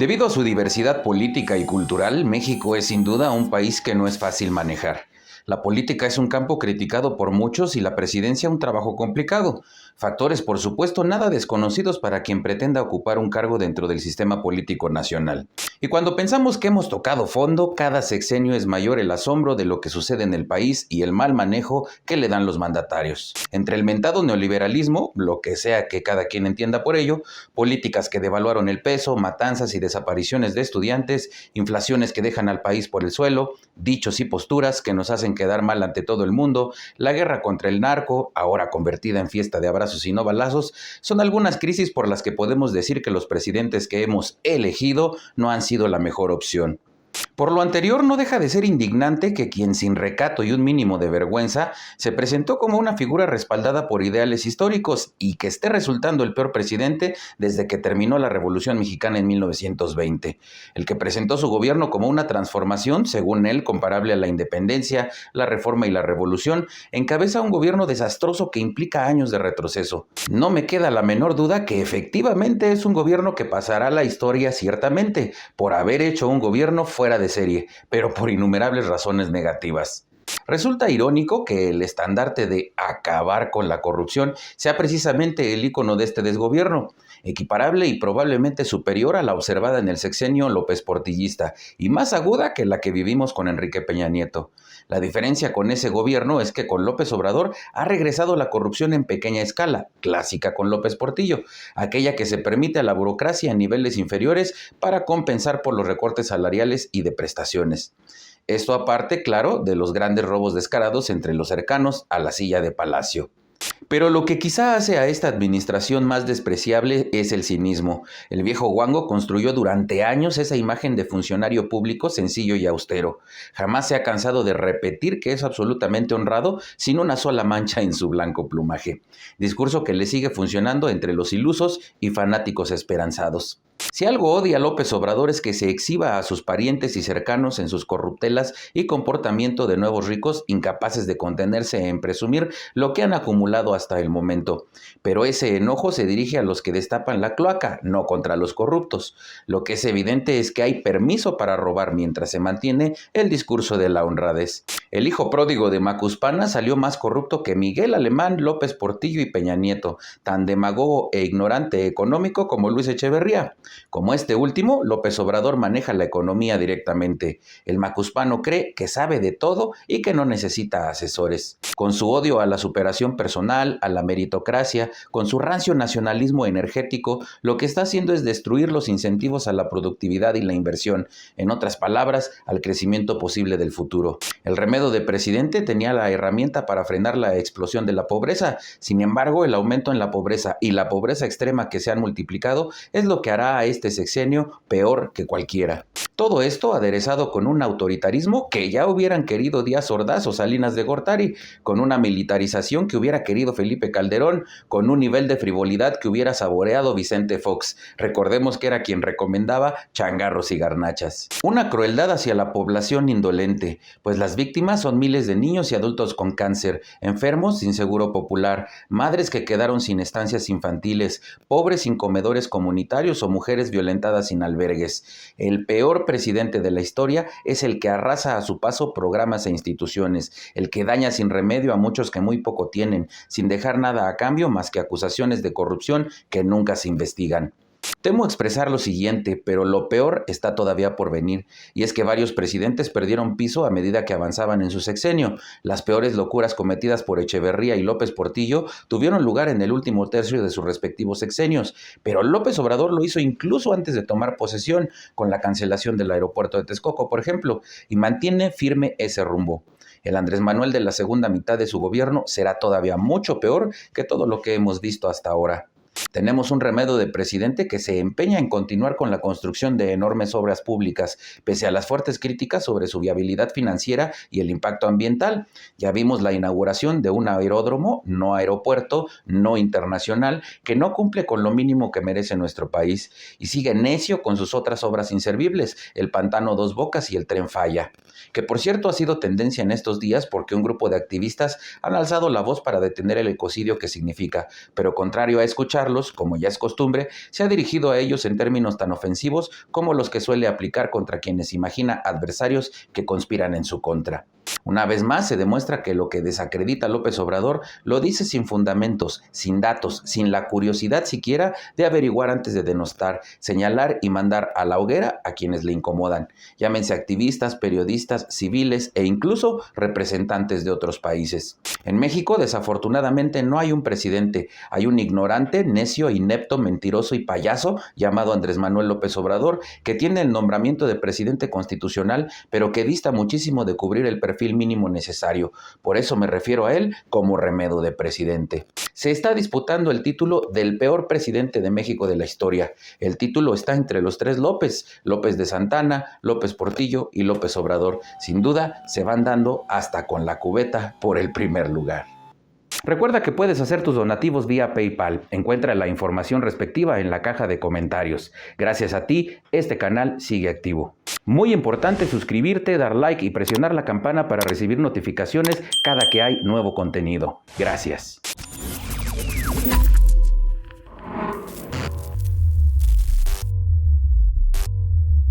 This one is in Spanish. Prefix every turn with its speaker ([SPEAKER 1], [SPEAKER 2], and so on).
[SPEAKER 1] Debido a su diversidad política y cultural, México es sin duda un país que no es fácil manejar. La política es un campo criticado por muchos y la presidencia un trabajo complicado. Factores, por supuesto, nada desconocidos para quien pretenda ocupar un cargo dentro del sistema político nacional. Y cuando pensamos que hemos tocado fondo, cada sexenio es mayor el asombro de lo que sucede en el país y el mal manejo que le dan los mandatarios. Entre el mentado neoliberalismo, lo que sea que cada quien entienda por ello, políticas que devaluaron el peso, matanzas y desapariciones de estudiantes, inflaciones que dejan al país por el suelo, dichos y posturas que nos hacen quedar mal ante todo el mundo, la guerra contra el narco, ahora convertida en fiesta de abrazos y no balazos, son algunas crisis por las que podemos decir que los presidentes que hemos elegido no han sido la mejor opción. Por lo anterior, no deja de ser indignante que quien sin recato y un mínimo de vergüenza se presentó como una figura respaldada por ideales históricos y que esté resultando el peor presidente desde que terminó la Revolución Mexicana en 1920. El que presentó su gobierno como una transformación, según él, comparable a la independencia, la reforma y la revolución, encabeza un gobierno desastroso que implica años de retroceso. No me queda la menor duda que efectivamente es un gobierno que pasará a la historia ciertamente por haber hecho un gobierno fuera de serie, pero por innumerables razones negativas. Resulta irónico que el estandarte de acabar con la corrupción sea precisamente el ícono de este desgobierno, equiparable y probablemente superior a la observada en el sexenio López Portillista y más aguda que la que vivimos con Enrique Peña Nieto. La diferencia con ese gobierno es que con López Obrador ha regresado la corrupción en pequeña escala, clásica con López Portillo, aquella que se permite a la burocracia en niveles inferiores para compensar por los recortes salariales y de prestaciones. Esto aparte, claro, de los grandes robos descarados entre los cercanos a la silla de palacio. Pero lo que quizá hace a esta administración más despreciable es el cinismo. El viejo guango construyó durante años esa imagen de funcionario público sencillo y austero. Jamás se ha cansado de repetir que es absolutamente honrado sin una sola mancha en su blanco plumaje. Discurso que le sigue funcionando entre los ilusos y fanáticos esperanzados. Si algo odia López Obrador es que se exhiba a sus parientes y cercanos en sus corruptelas y comportamiento de nuevos ricos incapaces de contenerse en presumir lo que han acumulado hasta el momento. Pero ese enojo se dirige a los que destapan la cloaca, no contra los corruptos. Lo que es evidente es que hay permiso para robar mientras se mantiene el discurso de la honradez. El hijo pródigo de Macuspana salió más corrupto que Miguel Alemán, López Portillo y Peña Nieto, tan demagogo e ignorante económico como Luis Echeverría. Como este último, López Obrador maneja la economía directamente. El macuspano cree que sabe de todo y que no necesita asesores. Con su odio a la superación personal, a la meritocracia, con su rancio nacionalismo energético, lo que está haciendo es destruir los incentivos a la productividad y la inversión, en otras palabras, al crecimiento posible del futuro. El remedio de presidente tenía la herramienta para frenar la explosión de la pobreza. Sin embargo, el aumento en la pobreza y la pobreza extrema que se han multiplicado es lo que hará a este sexenio peor que cualquiera. Todo esto aderezado con un autoritarismo que ya hubieran querido Díaz Ordaz o Salinas de Gortari, con una militarización que hubiera querido Felipe Calderón, con un nivel de frivolidad que hubiera saboreado Vicente Fox. Recordemos que era quien recomendaba changarros y garnachas. Una crueldad hacia la población indolente, pues las víctimas son miles de niños y adultos con cáncer, enfermos sin seguro popular, madres que quedaron sin estancias infantiles, pobres sin comedores comunitarios o mujeres violentadas sin albergues. El peor presidente de la historia es el que arrasa a su paso programas e instituciones, el que daña sin remedio a muchos que muy poco tienen, sin dejar nada a cambio más que acusaciones de corrupción que nunca se investigan. Temo expresar lo siguiente, pero lo peor está todavía por venir, y es que varios presidentes perdieron piso a medida que avanzaban en su sexenio. Las peores locuras cometidas por Echeverría y López Portillo tuvieron lugar en el último tercio de sus respectivos sexenios, pero López Obrador lo hizo incluso antes de tomar posesión, con la cancelación del aeropuerto de Texcoco, por ejemplo, y mantiene firme ese rumbo. El Andrés Manuel de la segunda mitad de su gobierno será todavía mucho peor que todo lo que hemos visto hasta ahora. Tenemos un remedio de presidente que se empeña en continuar con la construcción de enormes obras públicas, pese a las fuertes críticas sobre su viabilidad financiera y el impacto ambiental. Ya vimos la inauguración de un aeródromo, no aeropuerto, no internacional, que no cumple con lo mínimo que merece nuestro país, y sigue necio con sus otras obras inservibles, el Pantano Dos Bocas y el Tren Falla, que por cierto ha sido tendencia en estos días porque un grupo de activistas han alzado la voz para detener el ecocidio que significa, pero contrario a escuchar, acusarlos, como ya es costumbre, se ha dirigido a ellos en términos tan ofensivos como los que suele aplicar contra quienes imagina adversarios que conspiran en su contra. Una vez más se demuestra que lo que desacredita a López Obrador lo dice sin fundamentos, sin datos, sin la curiosidad siquiera de averiguar antes de denostar, señalar y mandar a la hoguera a quienes le incomodan, llámense activistas, periodistas, civiles e incluso representantes de otros países. En México, desafortunadamente, no hay un presidente, hay un ignorante, necio, inepto, mentiroso y payaso llamado Andrés Manuel López Obrador, que tiene el nombramiento de presidente constitucional, pero que dista muchísimo de cubrir el perfil mínimo necesario. Por eso me refiero a él como remedo de presidente. Se está disputando el título del peor presidente de México de la historia. El título está entre los tres López: López de Santana, López Portillo y López Obrador. Sin duda, se van dando hasta con la cubeta por el primer lugar. Recuerda que puedes hacer tus donativos vía PayPal. Encuentra la información respectiva en la caja de comentarios. Gracias a ti, este canal sigue activo. Muy importante suscribirte, dar like y presionar la campana para recibir notificaciones cada que hay nuevo contenido. Gracias.